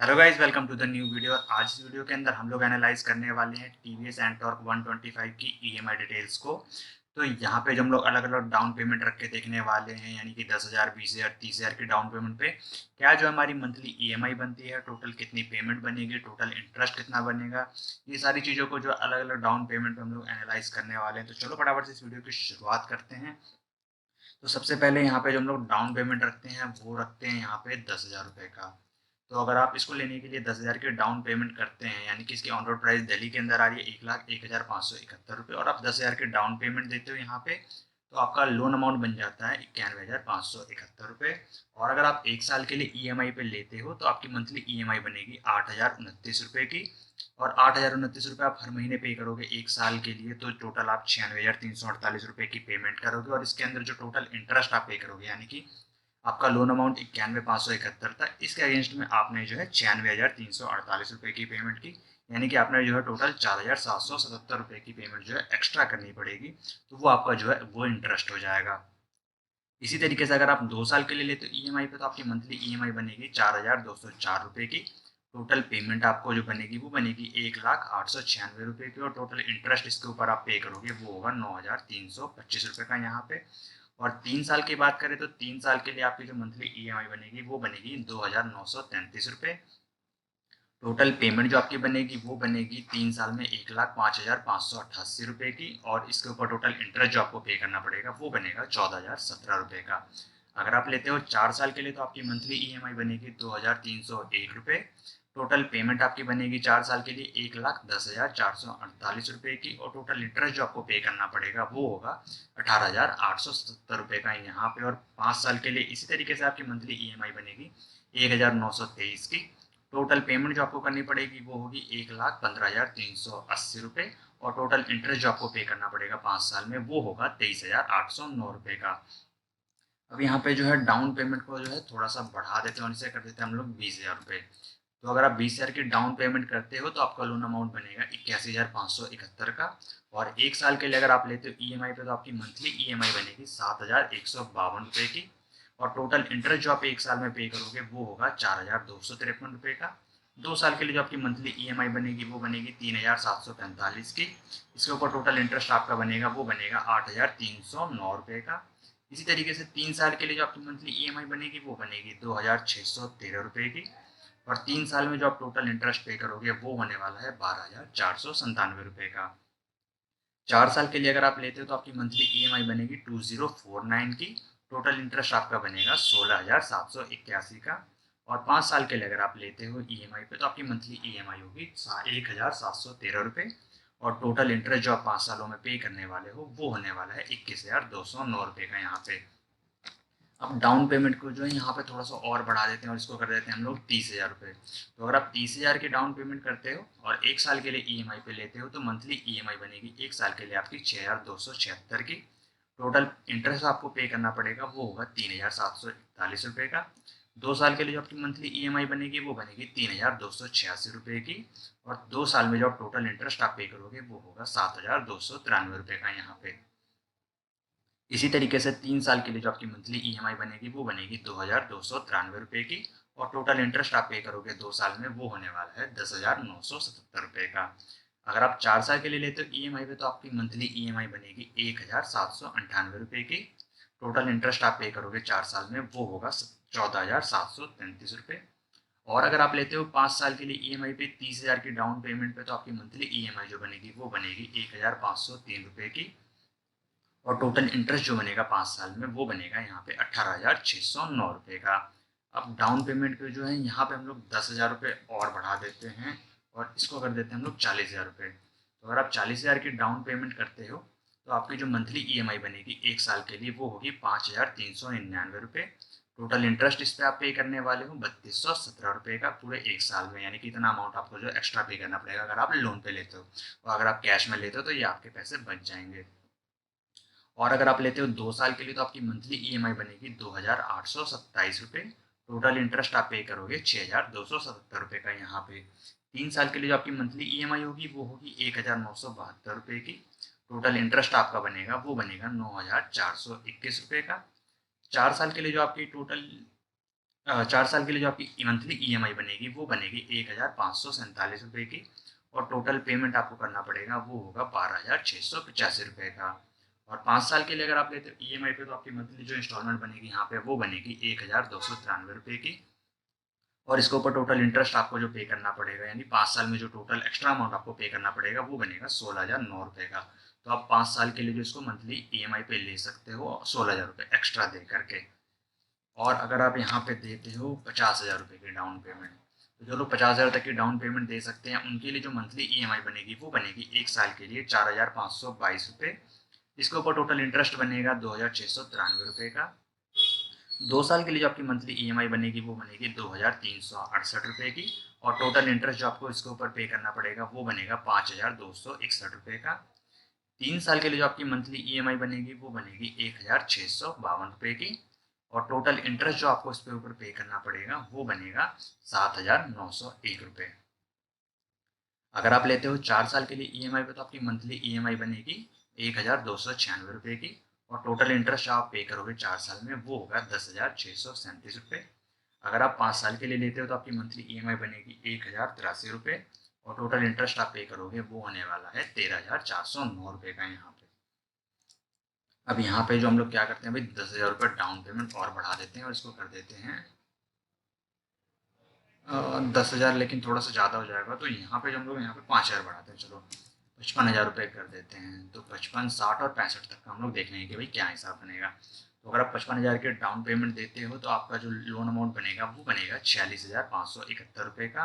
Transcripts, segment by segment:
Hello guys, welcome to the new video. आज इस video के अंदर हम लोग एनालाइज करने वाले हैं टीवीएस एंटॉर्क 125 की ईएमआई डिटेल्स को। तो यहाँ पे जो हम लोग अलग अलग डाउन पेमेंट रख के देखने वाले हैं, यानी कि 10,000, 20,000, 30,000 की डाउन पेमेंट पे क्या जो हमारी मंथली ईएमआई बनती है, टोटल कितनी पेमेंट बनेगी, टोटल इंटरेस्ट कितना बनेगा, ये सारी चीज़ों को जो अलग अलग डाउन पेमेंट पे हम लोग एनालाइज करने वाले हैं। तो चलो फटाफट से इस वीडियो की शुरुआत करते हैं। तो सबसे पहले यहाँ पे जो हम लोग डाउन पेमेंट रखते हैं वो रखते हैं यहाँ पे 10,000 रुपये का। तो अगर आप इसको लेने के लिए 10,000 की डाउन पेमेंट करते हैं, यानी कि इसकी ऑन रोड प्राइस दिल्ली के अंदर आ रही है 1,01,571 रुपये, और आप 10,000 की डाउन पेमेंट देते हो यहाँ पे, तो आपका लोन अमाउंट बन जाता है 91,571 रुपये। और अगर आप एक साल के लिए ईएमआई पे लेते हो तो आपकी मंथली ईएमआई बनेगी 8,029 रुपये की। और 8,029 रुपये आप हर महीने पे करोगे एक साल के लिए, तो टोटल आप 96,348 रुपये की पेमेंट करोगे। और इसके अंदर जो टोटल इंटरेस्ट आप पे करोगे, यानी कि आपका लोन अमाउंट 91,571 था, इसके अगेंस्ट में आपने जो है 96,348 रुपये की पेमेंट की, यानी कि आपने जो है टोटल 4,777 रुपये की पेमेंट जो है एक्स्ट्रा करनी पड़ेगी। तो वो आपका जो है वो इंटरेस्ट हो जाएगा। इसी तरीके से अगर आप 2 साल के लिए लेते हो ईएमआई पे, तो आपकी मंथली ईएमआई बनेगी 4,204 रुपये की। टोटल पेमेंट आपको जो बनेगी वो बनेगी 1,08,96 रुपये की, और टोटल इंटरेस्ट इसके ऊपर आप पे करोगे वो होगा 9,325 रुपये का यहाँ पे। और 3 साल की बात करें तो 3 साल के लिए आपकी जो मंथली ईएमआई बनेगी वो बनेगी 2,933 रुपये। टोटल पेमेंट जो आपकी बनेगी वो बनेगी 3 साल में 1,05,588 रुपये की, और इसके ऊपर टोटल इंटरेस्ट जो आपको पे करना पड़ेगा वो बनेगा 14,017 रुपये का। अगर आप लेते हो 4 साल के लिए तो आपकी मंथली ईएमआई बनेगी 2,301 रुपये। टोटल पेमेंट आपकी बनेगी 4 साल के लिए 1,10,448 रुपये की, और टोटल इंटरेस्ट जो आपको पे करना पड़ेगा वो होगा 18,877 रुपये का यहाँ पे। और 5 साल के लिए इसी तरीके से आपकी मंथली ईएमआई बनेगी 1,923 की। टोटल पेमेंट जो आपको करनी पड़ेगी वो होगी 1,15,380 रुपये, और टोटल इंटरेस्ट जो आपको पे करना पड़ेगा 5 साल में वो होगा 23,809 रुपये का। अब यहाँ पे जो है डाउन पेमेंट को जो है थोड़ा सा बढ़ा देते हैं, और इसे कर देते हैं हम लोग 20,000 रुपये। तो अगर आप 20,000 की डाउन पेमेंट करते हो तो आपका लोन अमाउंट बनेगा 81,571 का। और एक साल के लिए अगर आप लेते हो ईएमआई पे, तो आपकी मंथली ईएमआई बनेगी 7,152 रुपये की। और टोटल इंटरेस्ट जो आप एक साल में पे करोगे वो होगा 4,253 रुपये का। 2 साल के लिए जो आपकी मंथली ईएमआई बनेगी वो बनेगी 3,745 की। इसके ऊपर टोटल इंटरेस्ट आपका बनेगा वो बनेगा 8,309 रुपये का। इसी तरीके से 3 साल के लिए जो आपकी मंथली ईएमआई बनेगी वो बनेगी 2,613 रुपये की। और 3 साल में जो आप टोटल इंटरेस्ट पे करोगे वो होने वाला है 12,497 रुपये का। 4 साल के लिए अगर आप लेते हो तो आपकी मंथली ईएमआई बनेगी 2,049 की। टोटल इंटरेस्ट आपका बनेगा 16,781 का। और 5 साल के लिए अगर आप लेते हो ईएमआई पे, तो आपकी मंथली ईएमआई होगी 1,713 रुपये। और टोटल इंटरेस्ट जो आप 5 सालों में पे करने वाले हो वो होने वाला है 21,209 रुपये का यहाँ पे। अब डाउन पेमेंट को जो है यहाँ पे थोड़ा सा और बढ़ा देते हैं, और इसको कर देते हैं हम लोग 30,000 रुपये। तो अगर आप 30,000 की डाउन पेमेंट करते हो और एक साल के लिए ईएमआई पे लेते हो, तो मंथली ईएमआई बनेगी एक साल के लिए आपकी 6,276 की। टोटल इंटरेस्ट आपको पे करना पड़ेगा वो होगा 3,741 रुपये का। 2 साल के लिए जो आपकी मंथली ईएमआई बनेगी वो बनेगी 3,286 रुपये की। और 2 साल में जो आप टोटल इंटरेस्ट आप पे करोगे वो होगा 7,293 रुपये का यहाँ पे। इसी तरीके से 3 साल के लिए जो आपकी मंथली ईएमआई बनेगी वो बनेगी 2,293 रुपये की। और टोटल इंटरेस्ट आप पे करोगे 2 साल में वो होने वाला है 10,977 रुपये का। अगर आप 4 साल के लिए लेते हो ईएमआई पे, तो आपकी मंथली ईएमआई बनेगी 1,798 रुपये की। टोटल इंटरेस्ट आप पे करोगे 4 साल में वो होगा 14,733 रुपये। और अगर आप लेते हो 5 साल के लिए ईएमआई पे 30,000 की डाउन पेमेंट पे, तो आपकी मंथली ईएमआई जो बनेगी वो बनेगी 1,503 रुपये की। और टोटल इंटरेस्ट जो बनेगा 5 साल में वो बनेगा यहाँ पे 18,609 रुपये का। अब डाउन पेमेंट पे जो है यहाँ पे हम लोग 10,000 रुपये और बढ़ा देते हैं, और इसको कर देते हैं हम लोग 40,000 रुपये। तो अगर आप 40,000 की डाउन पेमेंट करते हो तो आपकी जो मंथली ईएमआई बनेगी एक साल के लिए वो होगी 5,399 रुपये। टोटल इंटरेस्ट इस पे आप पे करने वाले हो 3,217 रुपये का पूरे एक साल में, यानी कि इतना अमाउंट आपको जो एक्स्ट्रा पे करना पड़ेगा अगर आप लोन पे लेते हो। और अगर आप कैश में लेते हो तो ये आपके पैसे बच जाएंगे। और अगर आप लेते हो 2 साल के लिए तो आपकी मंथली ईएमआई बनेगी 2,827 रुपये। टोटल इंटरेस्ट आप पे करोगे 6,277 रुपये का यहाँ पे। 3 साल के लिए जो आपकी मंथली ईएमआई होगी वो होगी 1,972 रुपये की। टोटल इंटरेस्ट आपका बनेगा वो बनेगा 9,421 रुपये का। 4 साल के लिए जो आपकी टोटल 4 साल के लिए जो आपकी मंथली ईएमआई बनेगी वो बनेगी 1,547 रुपये की, और टोटल पेमेंट आपको करना पड़ेगा वो होगा 12,685 रुपये का। और 5 साल के लिए अगर आप लेते हो ईएमआई पे, तो आपकी मंथली जो इंस्टॉलमेंट बनेगी यहाँ पे वो बनेगी 1,293 रुपये की, और इसके ऊपर टोटल इंटरेस्ट आपको जो पे करना पड़ेगा, यानी 5 साल में जो टोटल एक्स्ट्रा अमाउंट आपको पे करना पड़ेगा वो बनेगा 16,009 रुपये का। तो आप 5 साल के लिए जो इसको मंथली ईएमआई पे ले सकते हो 16,000 रुपये एक्स्ट्रा दे करके। और अगर आप यहाँ पे देते हो 50,000 रुपये की डाउन पेमेंट, तो जो लोग 50,000 तक की डाउन पेमेंट दे सकते हैं उनके लिए जो मंथली ईएमआई बनेगी वो बनेगी 1 साल के लिए 4,522 रुपये। इसके ऊपर टोटल इंटरेस्ट बनेगा 2,693 रुपये का। 2 साल के लिए जो आपकी मंथली ईएमआई बनेगी वो बनेगी 2,368 रुपये की, और टोटल इंटरेस्ट जो आपको इसके ऊपर पे करना पड़ेगा वो बनेगा 5,261 रुपये का। 3 साल के लिए जो आपकी मंथली ईएमआई बनेगी वो बनेगी 1,652 रुपये की, और टोटल इंटरेस्ट जो आपको इसके ऊपर पे करना पड़ेगा वो बनेगा 7,901 रुपये। अगर आप लेते हो 4 साल के लिए ईएमआई पे, तो आपकी मंथली ईएमआई बनेगी 1,296 रुपये की, और टोटल इंटरेस्ट आप पे करोगे 4 साल में वो होगा 10,637 रुपये। अगर आप 5 साल के लिए लेते हो तो आपकी मंथली ईएमआई बनेगी 1,083 रुपये, और टोटल इंटरेस्ट आप पे करोगे वो होने वाला है 13,409 रुपये का यहाँ पे। अब यहाँ पे जो हम लोग क्या करते हैं भाई, 10,000 रुपये डाउन पेमेंट और बढ़ा देते हैं और इसको कर देते हैं 10,000, लेकिन थोड़ा सा ज़्यादा हो जाएगा, तो यहाँ पे जो हम लोग यहाँ पे 5,000 बढ़ाते हैं, चलो 55,000 रुपये कर देते हैं। तो 55, 60 और 65 तक का हम लोग देख लेंगे कि भाई क्या हिसाब बनेगा। तो अगर आप 55,000 के डाउन पेमेंट देते हो तो आपका जो लोन अमाउंट बनेगा वो बनेगा 46,571 रुपये का,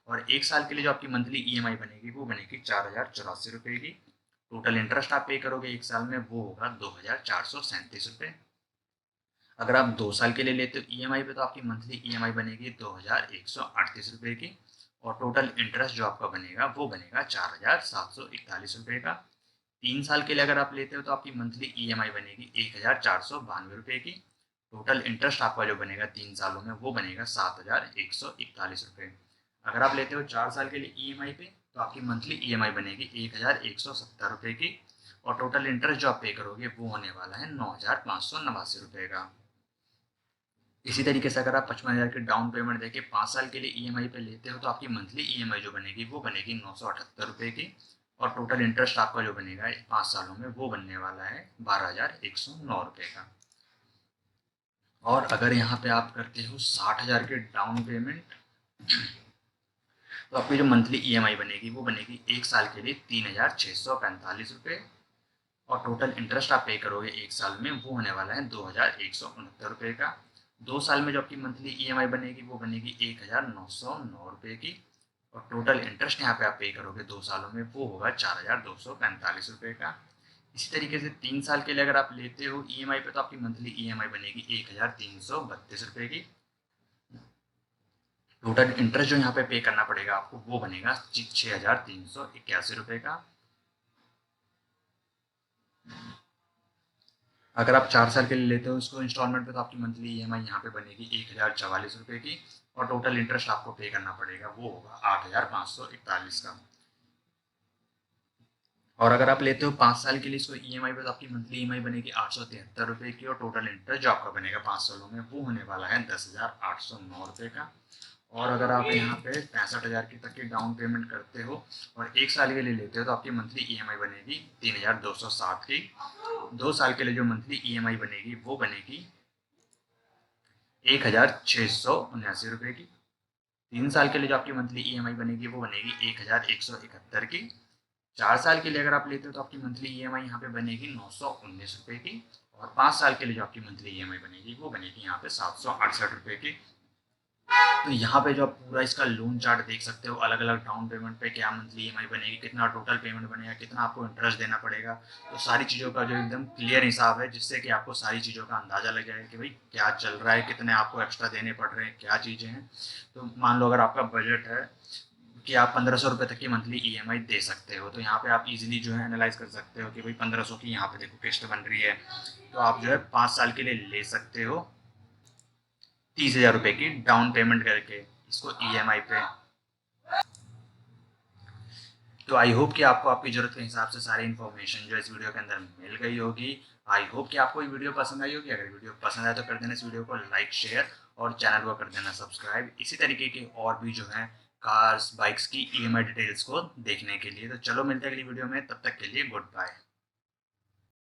और 1 साल के लिए जो आपकी मंथली ईएमआई बनेगी वो बनेगी 4,084 रुपये की। टोटल इंटरेस्ट आप पे करोगे 1 साल में वो होगा 2,437 रुपये। अगर आप 2 साल के लिए लेते हो ईएमआई पे, तो आपकी मंथली ईएमआई बनेगी 2,138 रुपये की, और टोटल इंटरेस्ट जो आपका बनेगा वो बनेगा 4,741 रुपये का। 3 साल के लिए अगर आप लेते हो तो आपकी मंथली ईएमआई बनेगी 1,492 रुपये की। टोटल इंटरेस्ट आपका जो बनेगा 3 सालों में वो बनेगा 7,141 रुपये। अगर आप लेते हो 4 साल के लिए ईएमआई पे, तो आपकी मंथली ईएमआई बनेगी 1,170 रुपये की, और टोटल इंटरेस्ट जो आप पे करोगे वो होने वाला है 9,589 रुपये का। इसी तरीके से अगर आप 55,000 की डाउन पेमेंट देके 5 साल के लिए ईएमआई पे लेते हो तो आपकी मंथली ईएमआई जो बनेगी वो बनेगी 978 रुपये की, और टोटल इंटरेस्ट आपका जो बनेगा 5 सालों में वो बनने वाला है 12,109 रुपये का। और अगर यहाँ पे आप करते हो 60,000 के डाउन पेमेंट, तो आपकी जो मंथली ईएमआई बनेगी वो बनेगी 1 साल के लिए 3,645 रुपये, और टोटल इंटरेस्ट आप पे करोगे 1 साल में वो होने वाला है 2,169 रुपये का। 2 साल में जो आपकी मंथली ईएमआई बनेगी वो बनेगी 1,909 रुपये की, और टोटल इंटरेस्ट यहाँ पे आप पे करोगे 2 सालों में वो होगा 4,245 रुपये का। इसी तरीके से 3 साल के लिए अगर आप लेते हो ईएमआई पे, तो आपकी मंथली ईएमआई बनेगी 1,332 रुपये की। टोटल इंटरेस्ट जो यहाँ पे करना पड़ेगा आपको वो बनेगा 6,381 रुपये का। अगर आप 4 साल के लिए लेते हो उसको इंस्टॉलमेंट पे, तो आपकी मंथली ईएमआई यहाँ पे बनेगी 1,044 रुपये की, और टोटल इंटरेस्ट आपको पे करना पड़ेगा वो होगा 8,541 का। और अगर आप लेते हो 5 साल के लिए इसको ईएमआई पे, तो आपकी मंथली ईएमआई बनेगी 873 रुपये की, और टोटल इंटरेस्ट जो आपका बनेगा 5 सालों में वो होने वाला है 10,809 रुपये का। और अगर आप यहाँ पे 65,000 की तक की डाउन पेमेंट करते हो और 1 साल के लिए लेते हो तो आपकी मंथली ईएमआई बनेगी 3,260 की। 2 साल के लिए जो मंथली ईएमआई बनेगी वो बनेगी 1,679 रुपये की। 3 साल के लिए जो आपकी मंथली ईएमआई बनेगी वो बनेगी 1,171 की। 4 साल के लिए अगर आप लेते हो तो आपकी मंथली ईएमआई यहाँ पे बनेगी 919 रुपये की, और 5 साल के लिए जो आपकी मंथली ईएमआई बनेगी वो बनेगी यहाँ पे 768 रुपये की। तो यहाँ पे जो आप पूरा इसका लोन चार्ट देख सकते हो, अलग अलग डाउन पेमेंट पे क्या मंथली ईएमआई बनेगी, कितना टोटल पेमेंट बनेगा, कितना आपको इंटरेस्ट देना पड़ेगा, तो सारी चीज़ों का जो एकदम क्लियर हिसाब है, जिससे कि आपको सारी चीज़ों का अंदाज़ा लग जाएगा कि भाई क्या चल रहा है, कितने आपको एक्स्ट्रा देने पड़ रहे हैं, क्या चीज़ें हैं। तो मान लो अगर आपका बजट है कि आप 1,500 रुपये तक की मंथली ईएमआई दे सकते हो, तो यहाँ पे आप इजीली जो है एनालाइज कर सकते हो कि भाई 1,500 की यहाँ पे देखो किस्त बन रही है, तो आप जो है 5 साल के लिए ले सकते हो 30,000 रुपये की डाउन पेमेंट करके इसको ईएमआई पे। तो आई होप कि आपको आपकी ज़रूरत के हिसाब से सारी इन्फॉर्मेशन जो इस वीडियो के अंदर मिल गई होगी। आई होप कि आपको ये वीडियो पसंद आई होगी। अगर वीडियो पसंद आए तो कर देना इस वीडियो को लाइक, शेयर और चैनल को कर देना सब्सक्राइब। इसी तरीके के और भी जो है कार्स बाइक्स की ईएमआई डिटेल्स को देखने के लिए। तो चलो मिलते हैं अगली वीडियो में, तब तक के लिए गुड बाय।